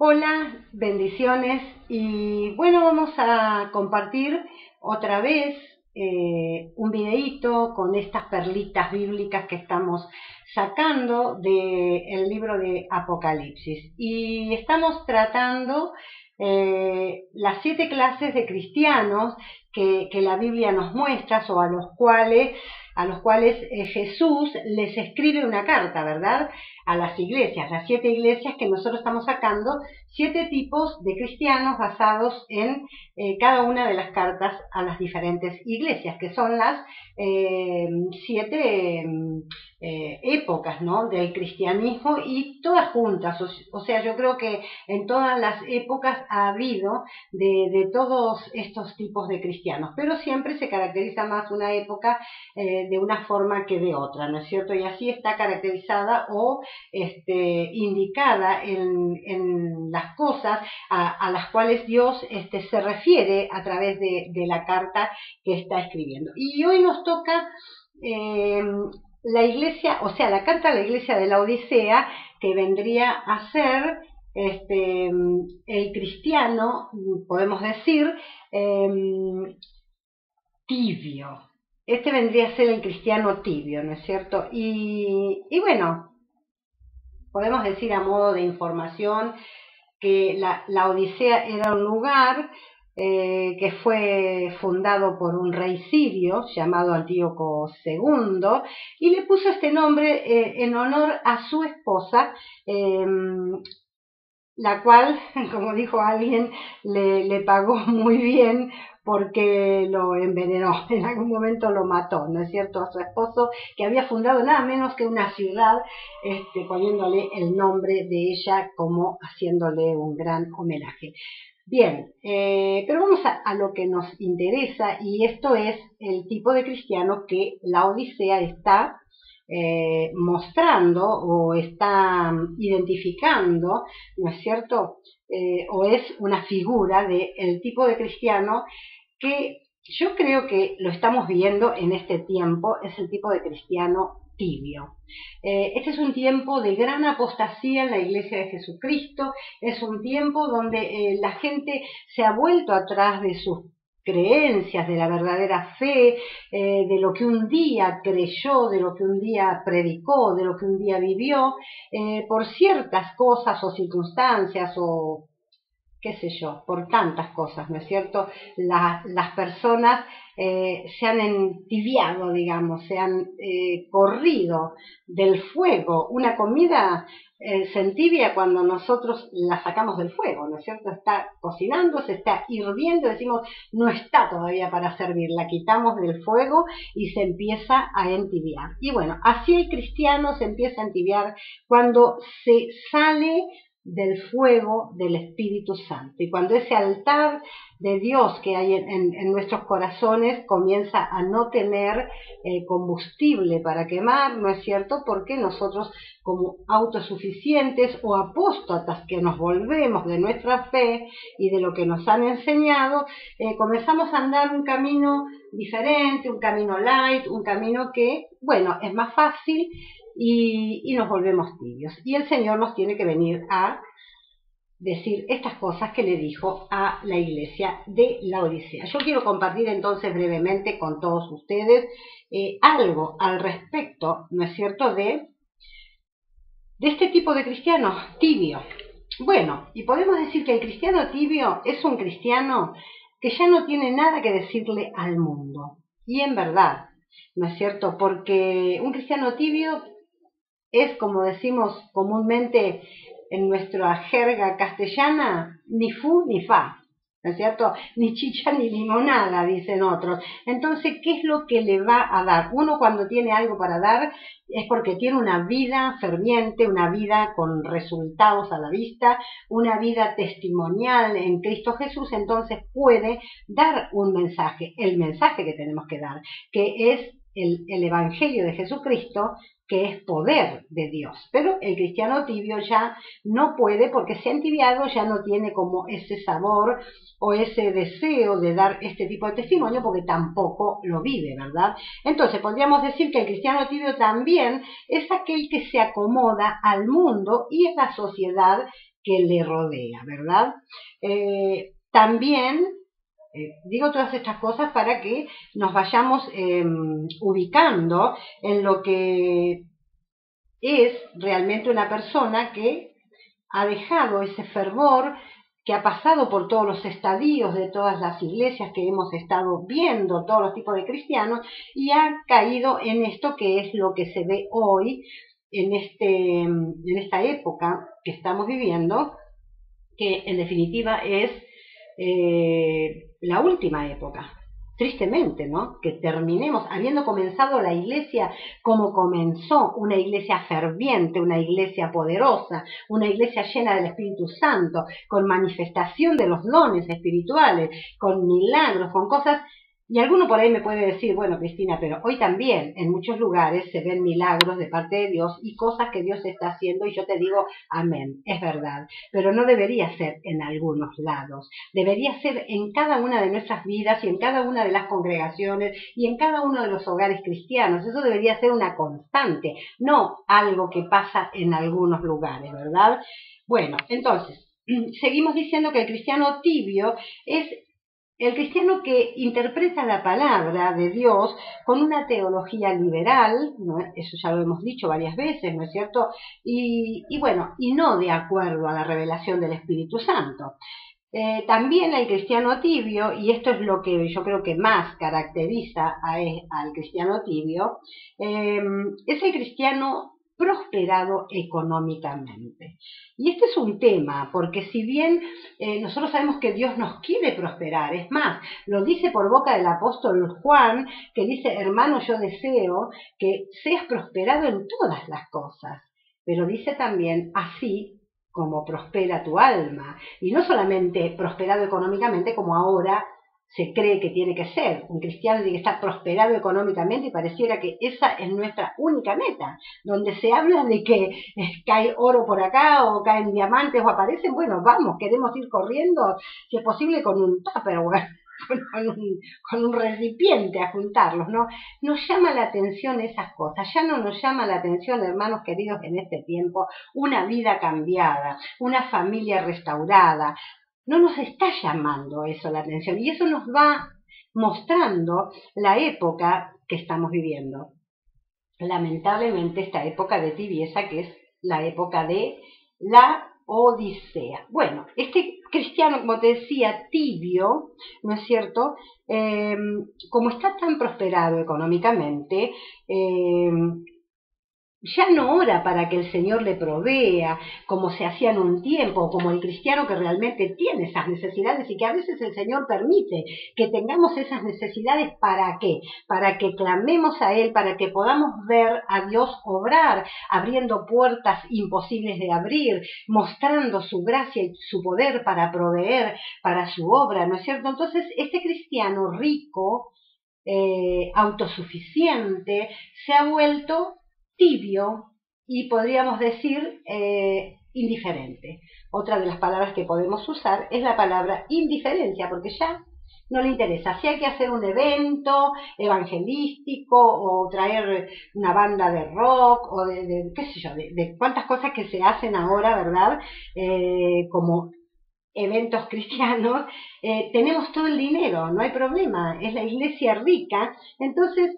Hola, bendiciones y bueno, vamos a compartir otra vez un videíto con estas perlitas bíblicas que estamos sacando del libro de Apocalipsis y estamos tratando las 7 clases de cristianos que la Biblia nos muestra o a los cuales Jesús les escribe una carta, ¿verdad? A las iglesias, las 7 iglesias que nosotros estamos sacando, 7 tipos de cristianos basados en cada una de las cartas a las diferentes iglesias, que son las 7 épocas, ¿no?, del cristianismo, y todas juntas. O sea, yo creo que en todas las épocas ha habido de todos estos tipos de cristianos, pero siempre se caracteriza más una época de una forma que de otra, ¿no es cierto? Y así está caracterizada o indicada en las cosas a las cuales Dios se refiere a través de la carta que está escribiendo. Y hoy nos toca la iglesia, o sea, la carta a la iglesia de la Odisea, que vendría a ser el cristiano, podemos decir, tibio. Vendría a ser el cristiano tibio, ¿no es cierto? Y bueno, podemos decir a modo de información que la Odisea era un lugar que fue fundado por un rey sirio llamado Antíoco II, y le puso este nombre en honor a su esposa, la cual, como dijo alguien, le pagó muy bien porque lo envenenó, en algún momento lo mató, ¿no es cierto?, a su esposo, que había fundado nada menos que una ciudad, poniéndole el nombre de ella, como haciéndole un gran homenaje. Bien, pero vamos a lo que nos interesa, y esto es el tipo de cristiano que la Odisea está mostrando o está identificando, ¿no es cierto?, o es una figura del tipo de cristiano que yo creo que lo estamos viendo en este tiempo. Es el tipo de cristiano tibio. Este es un tiempo de gran apostasía en la Iglesia de Jesucristo. Es un tiempo donde la gente se ha vuelto atrás de sus creencias, de la verdadera fe, de lo que un día creyó, de lo que un día predicó, de lo que un día vivió, por ciertas cosas o circunstancias o qué sé yo, por tantas cosas, ¿no es cierto? Las personas se han entibiado, digamos, se han corrido del fuego. Una comida se entibia cuando nosotros la sacamos del fuego, ¿no es cierto? Está cocinando, se está hirviendo, decimos, no está todavía para servir, la quitamos del fuego y se empieza a entibiar. Y bueno, así el cristiano se empieza a entibiar cuando se sale del fuego del Espíritu Santo, y cuando ese altar de Dios que hay en nuestros corazones comienza a no tener combustible para quemar, ¿no es cierto?, porque nosotros, como autosuficientes o apóstatas que nos volvemos de nuestra fe y de lo que nos han enseñado, comenzamos a andar un camino diferente, un camino light, un camino que, bueno, es más fácil, y nos volvemos tibios. Y el Señor nos tiene que venir a decir estas cosas que le dijo a la iglesia de la Odisea. Yo quiero compartir entonces brevemente con todos ustedes algo al respecto, ¿no es cierto?, de este tipo de cristiano tibio. Bueno, y podemos decir que el cristiano tibio es un cristiano que ya no tiene nada que decirle al mundo. Y en verdad, ¿no es cierto?, porque un cristiano tibio es, como decimos comúnmente en nuestra jerga castellana, ni fu ni fa, ¿no es cierto?, ni chicha ni limonada, dicen otros. Entonces, ¿qué es lo que le va a dar? Uno, cuando tiene algo para dar, es porque tiene una vida ferviente, una vida con resultados a la vista, una vida testimonial en Cristo Jesús. Entonces puede dar un mensaje, el mensaje que tenemos que dar, que es el Evangelio de Jesucristo, que es poder de Dios. Pero el cristiano tibio ya no puede, porque se ha entibiado, ya no tiene como ese sabor o ese deseo de dar este tipo de testimonio, porque tampoco lo vive, ¿verdad? Entonces podríamos decir que el cristiano tibio también es aquel que se acomoda al mundo y a la sociedad que le rodea, ¿verdad? También digo todas estas cosas para que nos vayamos ubicando en lo que es realmente una persona que ha dejado ese fervor, que ha pasado por todos los estadios de todas las iglesias que hemos estado viendo, todos los tipos de cristianos, y ha caído en esto que es lo que se ve hoy, en esta época que estamos viviendo, que en definitiva es la última época. Tristemente, ¿no? Que terminemos habiendo comenzado la iglesia como comenzó, una iglesia ferviente, una iglesia poderosa, una iglesia llena del Espíritu Santo, con manifestación de los dones espirituales, con milagros, con cosas. Y alguno por ahí me puede decir, bueno, Cristina, pero hoy también en muchos lugares se ven milagros de parte de Dios y cosas que Dios está haciendo, y yo te digo, amén, es verdad, pero no debería ser en algunos lados, debería ser en cada una de nuestras vidas y en cada una de las congregaciones y en cada uno de los hogares cristianos. Eso debería ser una constante, no algo que pasa en algunos lugares, ¿verdad? Bueno, entonces, seguimos diciendo que el cristiano tibio es el cristiano que interpreta la palabra de Dios con una teología liberal, ¿no? Eso ya lo hemos dicho varias veces, ¿no es cierto? Y bueno, y no de acuerdo a la revelación del Espíritu Santo. También el cristiano tibio, y esto es lo que yo creo que más caracteriza al cristiano tibio, es el cristiano prosperado económicamente. Y este es un tema, porque si bien nosotros sabemos que Dios nos quiere prosperar, es más, lo dice por boca del apóstol Juan, que dice, hermano, yo deseo que seas prosperado en todas las cosas, pero dice también, así como prospera tu alma, y no solamente prosperado económicamente como ahora se cree que tiene que ser. Un cristiano tiene que estar prosperado económicamente y pareciera que esa es nuestra única meta. Donde se habla de que cae oro por acá o caen diamantes o aparecen, bueno, vamos, queremos ir corriendo, si es posible con un Tupperware, con un recipiente a juntarlos, ¿no? Nos llama la atención esas cosas, ya no nos llama la atención, hermanos queridos, en este tiempo, una vida cambiada, una familia restaurada. No nos está llamando eso la atención, y eso nos va mostrando la época que estamos viviendo. Lamentablemente esta época de tibieza, que es la época de la Odisea. Bueno, este cristiano, como te decía, tibio, ¿no es cierto? Como está tan prosperado económicamente, ya no ora para que el Señor le provea, como se hacía en un tiempo, como el cristiano que realmente tiene esas necesidades y que a veces el Señor permite que tengamos esas necesidades. ¿Para qué? Para que clamemos a Él, para que podamos ver a Dios obrar, abriendo puertas imposibles de abrir, mostrando su gracia y su poder para proveer para su obra, ¿no es cierto? Entonces, este cristiano rico, autosuficiente, se ha vuelto tibio y podríamos decir indiferente. Otra de las palabras que podemos usar es la palabra indiferencia, porque ya no le interesa. Si hay que hacer un evento evangelístico o traer una banda de rock o de qué sé yo, de cuántas cosas que se hacen ahora, ¿verdad? Como eventos cristianos, tenemos todo el dinero, no hay problema, es la iglesia rica, entonces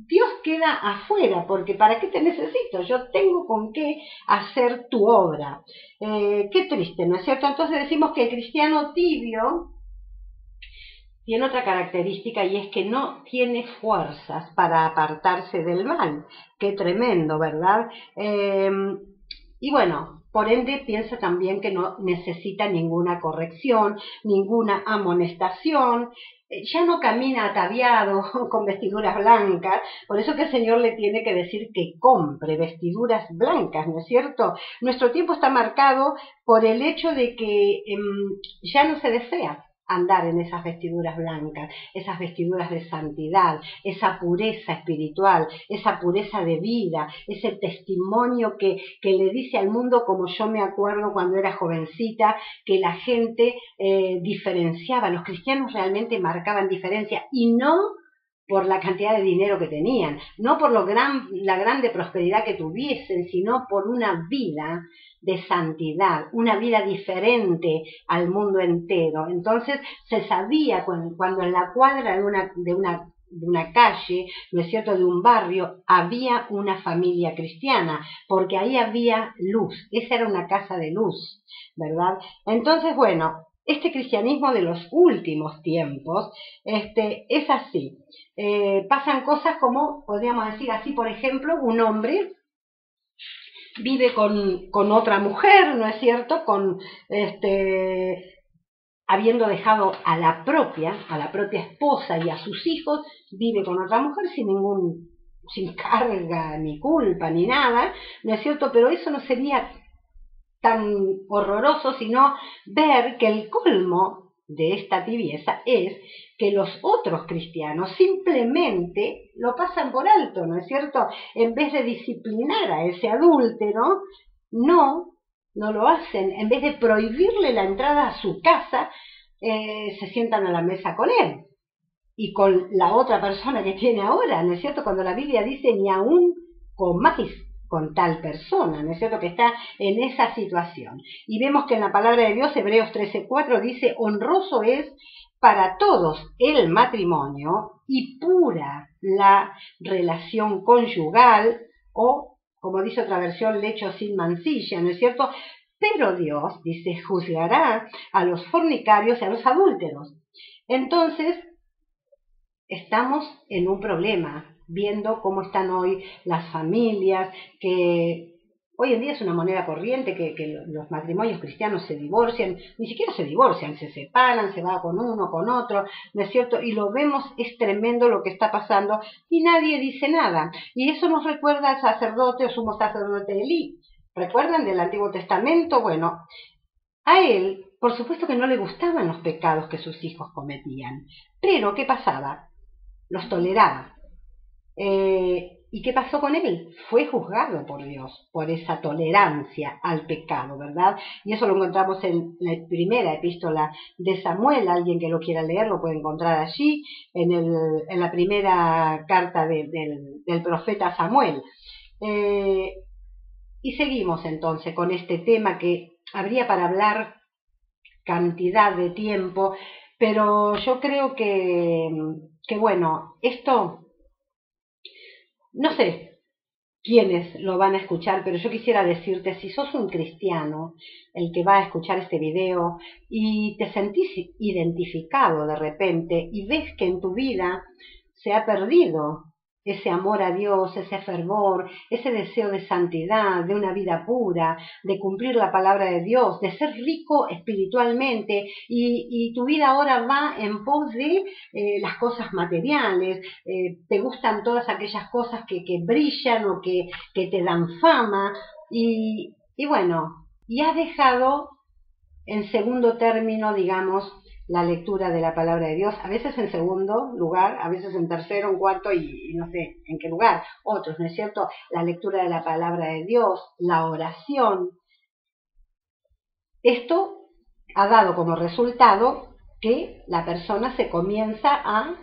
Dios queda afuera, porque ¿para qué te necesito? Yo tengo con qué hacer tu obra. Qué triste, ¿no es cierto? Entonces decimos que el cristiano tibio tiene otra característica, y es que no tiene fuerzas para apartarse del mal. Qué tremendo, ¿verdad? Y bueno, por ende piensa también que no necesita ninguna corrección, ninguna amonestación, ya no camina ataviado con vestiduras blancas, por eso que el Señor le tiene que decir que compre vestiduras blancas, ¿no es cierto? Nuestro tiempo está marcado por el hecho de que ya no se desea andar en esas vestiduras blancas, esas vestiduras de santidad, esa pureza espiritual, esa pureza de vida, ese testimonio que le dice al mundo, como yo me acuerdo cuando era jovencita, que la gente diferenciaba, los cristianos realmente marcaban diferencia, y no por la cantidad de dinero que tenían, no por la grande prosperidad que tuviesen, sino por una vida de santidad, una vida diferente al mundo entero. Entonces se sabía cuando en la cuadra de una calle, ¿no es cierto?, de un barrio, había una familia cristiana, porque ahí había luz, esa era una casa de luz, ¿verdad? Entonces, bueno, este cristianismo de los últimos tiempos es así. Pasan cosas como, podríamos decir así, por ejemplo, un hombre vive con otra mujer, ¿no es cierto?, habiendo dejado a la propia esposa y a sus hijos, vive con otra mujer sin carga, ni culpa, ni nada, ¿no es cierto? Pero eso no sería tan horroroso, sino ver que el colmo de esta tibieza es que los otros cristianos simplemente lo pasan por alto, ¿no es cierto? En vez de disciplinar a ese adúltero, no lo hacen. En vez de prohibirle la entrada a su casa, se sientan a la mesa con él y con la otra persona que tiene ahora, ¿no es cierto? Cuando la Biblia dice ni aún comáis con tal persona, ¿no es cierto?, que está en esa situación. Y vemos que en la palabra de Dios, Hebreos 13:4, dice: honroso es para todos el matrimonio y pura la relación conyugal, o, como dice otra versión, lecho sin mancilla, ¿no es cierto? Pero Dios, dice, juzgará a los fornicarios y a los adúlteros. Entonces, estamos en un problema, viendo cómo están hoy las familias, que hoy en día es una moneda corriente que los matrimonios cristianos se divorcian, ni siquiera se divorcian, se separan, se va con uno, con otro, ¿no es cierto? Y lo vemos, es tremendo lo que está pasando y nadie dice nada. Y eso nos recuerda al sacerdote o sumo sacerdote Elí. ¿Recuerdan del Antiguo Testamento? Bueno, a él, por supuesto que no le gustaban los pecados que sus hijos cometían, pero ¿qué pasaba? Los toleraba. ¿Y qué pasó con él? Fue juzgado por Dios por esa tolerancia al pecado, ¿verdad? Y eso lo encontramos en la primera epístola de Samuel. Alguien que lo quiera leer lo puede encontrar allí, en la primera carta del profeta Samuel. Y seguimos entonces con este tema que habría para hablar cantidad de tiempo, pero yo creo que bueno, esto, no sé quiénes lo van a escuchar, pero yo quisiera decirte, si sos un cristiano, el que va a escuchar este video, y te sentís identificado de repente, y ves que en tu vida se ha perdido ese amor a Dios, ese fervor, ese deseo de santidad, de una vida pura, de cumplir la palabra de Dios, de ser rico espiritualmente, y tu vida ahora va en pos de las cosas materiales, te gustan todas aquellas cosas que brillan o que te dan fama, y bueno, y has dejado en segundo término, digamos, la lectura de la palabra de Dios, a veces en segundo lugar, a veces en tercero, en cuarto y no sé en qué lugar, otros, ¿no es cierto? La lectura de la palabra de Dios, la oración. Esto ha dado como resultado que la persona se comienza a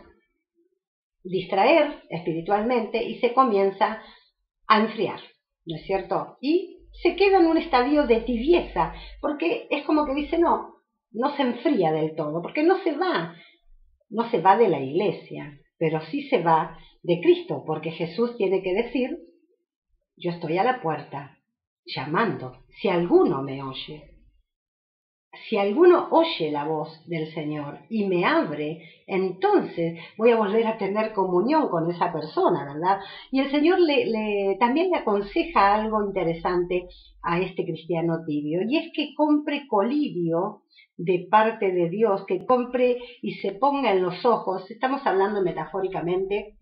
distraer espiritualmente y se comienza a enfriar, ¿no es cierto? Y se queda en un estadio de tibieza, porque es como que dice, no se enfría del todo, porque no se va de la iglesia, pero sí se va de Cristo, porque Jesús tiene que decir, yo estoy a la puerta, llamando, si alguno me oye. Si alguno oye la voz del Señor y me abre, entonces voy a volver a tener comunión con esa persona, ¿verdad? Y el Señor también le aconseja algo interesante a este cristiano tibio, y es que compre colirio de parte de Dios, que compre y se ponga en los ojos, estamos hablando metafóricamente,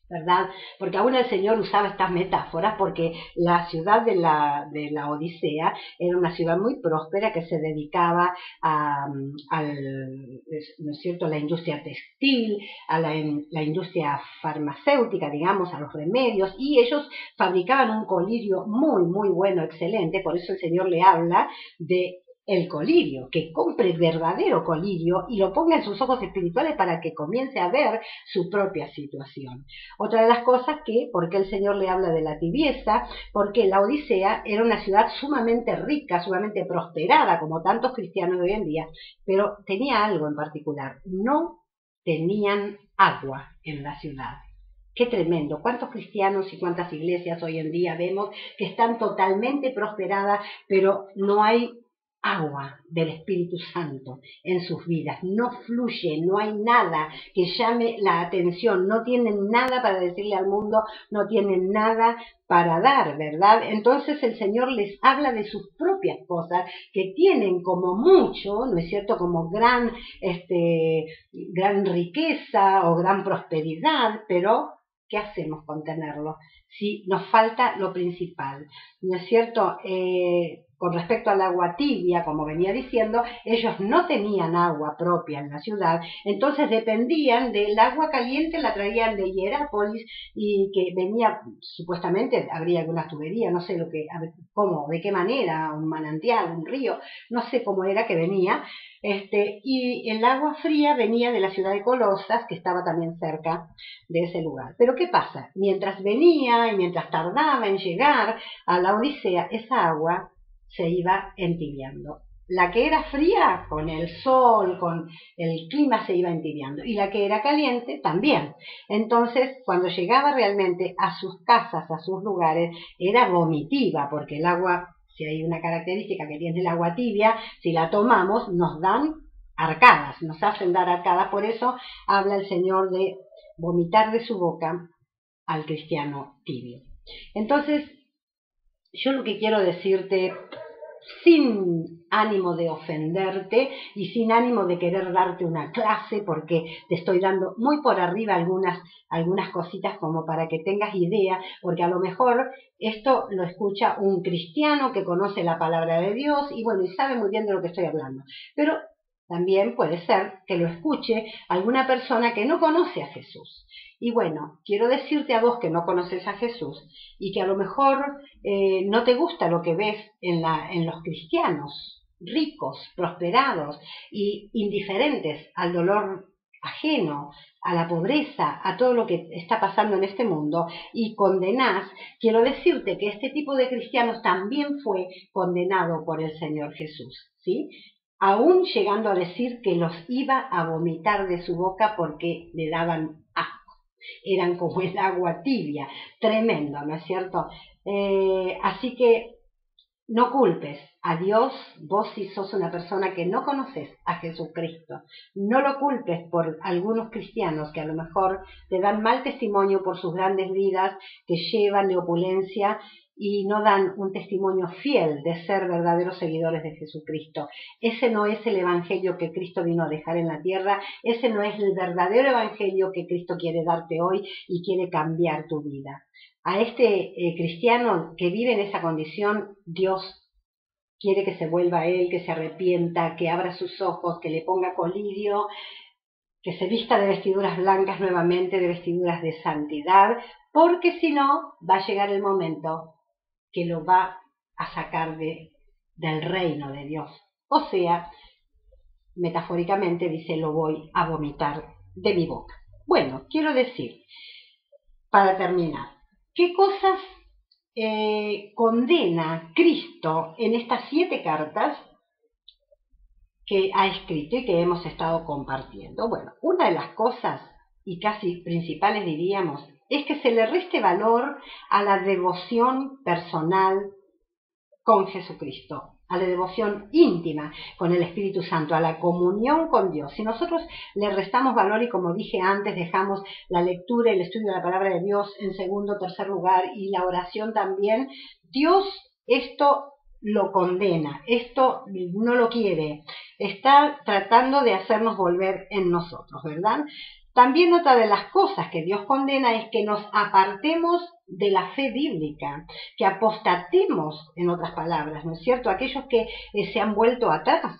¿verdad? Porque aún el Señor usaba estas metáforas porque la ciudad de la Odisea era una ciudad muy próspera que se dedicaba ¿no es cierto?, a la industria textil, a la industria farmacéutica, digamos, a los remedios, y ellos fabricaban un colirio muy, muy bueno, excelente. Por eso el Señor le habla de el colirio, que compre verdadero colirio y lo ponga en sus ojos espirituales para que comience a ver su propia situación. Otra de las cosas que, ¿por qué el Señor le habla de la tibieza? Porque la Odisea era una ciudad sumamente rica, sumamente prosperada, como tantos cristianos de hoy en día, pero tenía algo en particular: no tenían agua en la ciudad. Qué tremendo. ¿Cuántos cristianos y cuántas iglesias hoy en día vemos que están totalmente prosperadas, pero no hay agua del Espíritu Santo en sus vidas? No fluye, no hay nada que llame la atención, no tienen nada para decirle al mundo, no tienen nada para dar, ¿verdad? Entonces el Señor les habla de sus propias cosas, que tienen como mucho, ¿no es cierto?, como gran riqueza o gran prosperidad, pero ¿qué hacemos con tenerlo si nos falta lo principal? ¿No es cierto? Con respecto al agua tibia, como venía diciendo, ellos no tenían agua propia en la ciudad, entonces dependían del agua caliente, la traían de Hierápolis, y que venía, supuestamente, habría algunas tuberías, no sé cómo, de qué manera, un manantial, un río, no sé cómo era que venía, y el agua fría venía de la ciudad de Colosas, que estaba también cerca de ese lugar. Pero ¿qué pasa? Mientras venía y mientras tardaba en llegar a la Odisea, esa agua se iba entibiando. La que era fría, con el sol, con el clima, se iba entibiando, y la que era caliente también. Entonces, cuando llegaba realmente a sus casas, a sus lugares, era vomitiva, porque el agua, si hay una característica que tiene el agua tibia, si la tomamos nos dan arcadas, nos hacen dar arcadas. Por eso habla el Señor de vomitar de su boca al cristiano tibio. Entonces, yo lo que quiero decirte, sin ánimo de ofenderte y sin ánimo de querer darte una clase, porque te estoy dando muy por arriba algunas cositas como para que tengas idea, porque a lo mejor esto lo escucha un cristiano que conoce la palabra de Dios y bueno, y sabe muy bien de lo que estoy hablando, pero también puede ser que lo escuche alguna persona que no conoce a Jesús. Y bueno, quiero decirte a vos que no conoces a Jesús y que a lo mejor no te gusta lo que ves en los cristianos ricos, prosperados y indiferentes al dolor ajeno, a la pobreza, a todo lo que está pasando en este mundo, y condenás. Quiero decirte que este tipo de cristianos también fue condenado por el Señor Jesús, ¿sí? Aún llegando a decir que los iba a vomitar de su boca porque le daban asco. Eran como el agua tibia, tremendo, ¿no es cierto? Así que no culpes a Dios, vos si sos una persona que no conoces a Jesucristo. No lo culpes por algunos cristianos que a lo mejor te dan mal testimonio por sus grandes vidas que llevan de opulencia y no dan un testimonio fiel de ser verdaderos seguidores de Jesucristo. Ese no es el evangelio que Cristo vino a dejar en la tierra, ese no es el verdadero evangelio que Cristo quiere darte hoy y quiere cambiar tu vida. A este cristiano que vive en esa condición, Dios quiere que se vuelva a Él, que se arrepienta, que abra sus ojos, que le ponga colirio, que se vista de vestiduras blancas nuevamente, de vestiduras de santidad, porque si no, va a llegar el momento que lo va a sacar del reino de Dios. O sea, metafóricamente dice, lo voy a vomitar de mi boca. Bueno, quiero decir, para terminar, ¿qué cosas condena Cristo en estas 7 cartas que ha escrito y que hemos estado compartiendo? Bueno, una de las cosas, y casi principales diríamos, es que se le reste valor a la devoción personal con Jesucristo, a la devoción íntima con el Espíritu Santo, a la comunión con Dios. Si nosotros le restamos valor y, como dije antes, dejamos la lectura y el estudio de la palabra de Dios en segundo o tercer lugar y la oración también, Dios esto lo condena, esto no lo quiere, está tratando de hacernos volver en nosotros, ¿verdad? También otra de las cosas que Dios condena es que nos apartemos de la fe bíblica, que apostatemos, en otras palabras, ¿no es cierto? Aquellos que se han vuelto atrás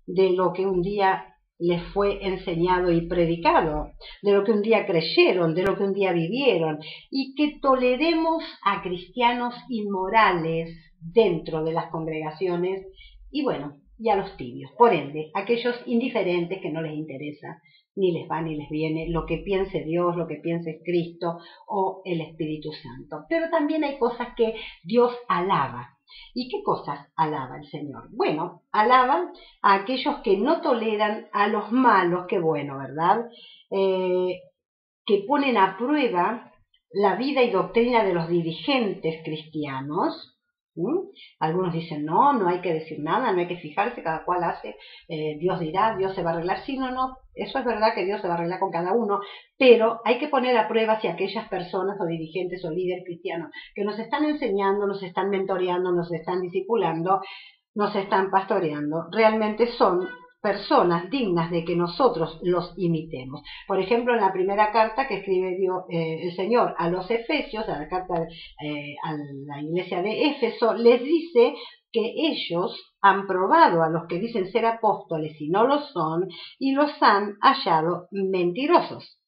de lo que un día les fue enseñado y predicado, de lo que un día creyeron, de lo que un día vivieron, y que toleremos a cristianos inmorales dentro de las congregaciones y bueno, y a los tibios, por ende, aquellos indiferentes que no les interesa, ni les va ni les viene lo que piense Dios, lo que piense Cristo o el Espíritu Santo. Pero también hay cosas que Dios alaba. ¿Y qué cosas alaba el Señor? Bueno, alaban a aquellos que no toleran a los malos, qué bueno, ¿verdad? Que ponen a prueba la vida y doctrina de los dirigentes cristianos. Algunos dicen, no hay que decir nada, no hay que fijarse, cada cual hace, Dios dirá, Dios se va a arreglar. Sí, no, eso es verdad que Dios se va a arreglar con cada uno, pero hay que poner a prueba si aquellas personas o dirigentes o líderes cristianos que nos están enseñando, nos están mentoreando, nos están discipulando, nos están pastoreando, realmente son personas dignas de que nosotros los imitemos. Por ejemplo, en la primera carta que escribe el Señor a los Efesios, a la carta a la iglesia de Éfeso, les dice que ellos han probado a los que dicen ser apóstoles y no lo son, y los han hallado mentirosos.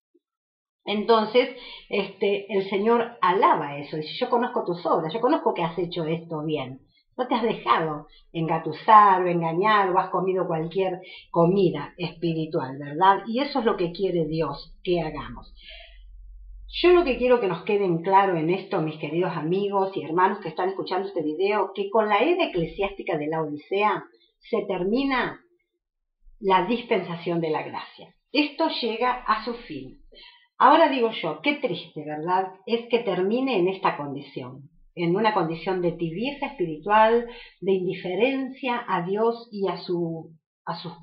Entonces, el Señor alaba eso, dice, yo conozco tus obras, yo conozco que has hecho esto bien. No te has dejado engatusar o engañar o has comido cualquier comida espiritual, ¿verdad? Y eso es lo que quiere Dios que hagamos. Yo lo que quiero que nos quede en claro en esto, mis queridos amigos y hermanos que están escuchando este video, que con la era eclesiástica de la Odisea se termina la dispensación de la gracia. Esto llega a su fin. Ahora digo yo, qué triste, ¿verdad? Es que termine en esta condición. En una condición de tibieza espiritual, de indiferencia a Dios y a sus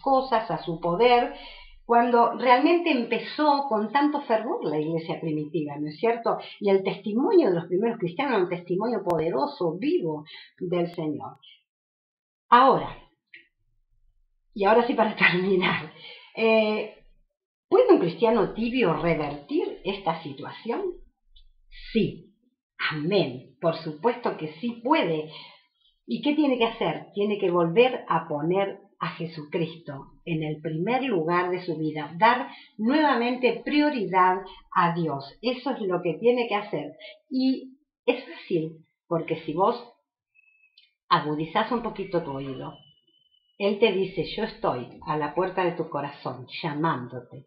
cosas, a su poder, cuando realmente empezó con tanto fervor la iglesia primitiva, ¿no es cierto? Y el testimonio de los primeros cristianos era un testimonio poderoso, vivo del Señor. Ahora sí para terminar, ¿puede un cristiano tibio revertir esta situación? Sí. Amén. Por supuesto que sí puede. ¿Y qué tiene que hacer? Tiene que volver a poner a Jesucristo en el primer lugar de su vida, dar nuevamente prioridad a Dios. Eso es lo que tiene que hacer. Y es fácil, porque si vos agudizás un poquito tu oído, Él te dice, yo estoy a la puerta de tu corazón, llamándote.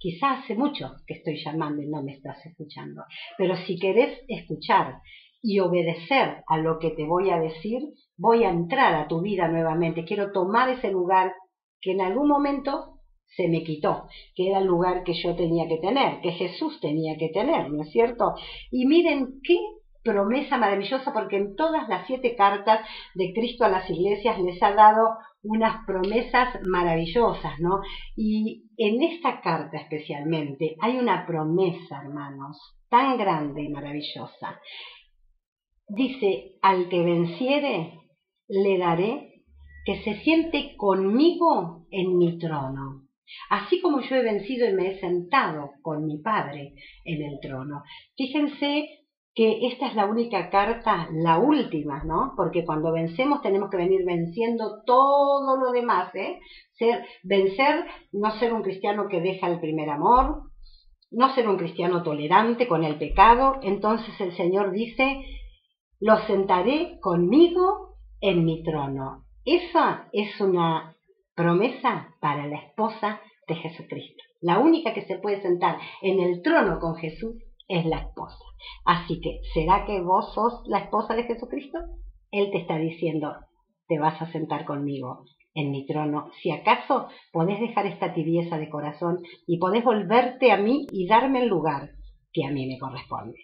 Quizás hace mucho que estoy llamando y no me estás escuchando, pero si querés escuchar y obedecer a lo que te voy a decir, voy a entrar a tu vida nuevamente. Quiero tomar ese lugar que en algún momento se me quitó, que era el lugar que yo tenía que tener, que Jesús tenía que tener, ¿no es cierto? Y miren qué promesa maravillosa, porque en todas las 7 cartas de Cristo a las iglesias les ha dado unas promesas maravillosas, ¿no? Y en esta carta especialmente hay una promesa, hermanos, tan grande y maravillosa. Dice, al que venciere, le daré que se siente conmigo en mi trono, así como yo he vencido y me he sentado con mi Padre en el trono. Fíjense que esta es la única carta, la última, ¿no? Porque cuando vencemos tenemos que venir venciendo todo lo demás, ¿eh? Vencer, no ser un cristiano que deja el primer amor, no ser un cristiano tolerante con el pecado. Entonces el Señor dice, lo sentaré conmigo en mi trono. Esa es una promesa para la esposa de Jesucristo. La única que se puede sentar en el trono con Jesús es la esposa. Así que, ¿será que vos sos la esposa de Jesucristo? Él te está diciendo, te vas a sentar conmigo en mi trono. Si acaso podés dejar esta tibieza de corazón y podés volverte a mí y darme el lugar que a mí me corresponde.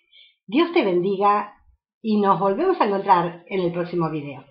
Dios te bendiga y nos volvemos a encontrar en el próximo video.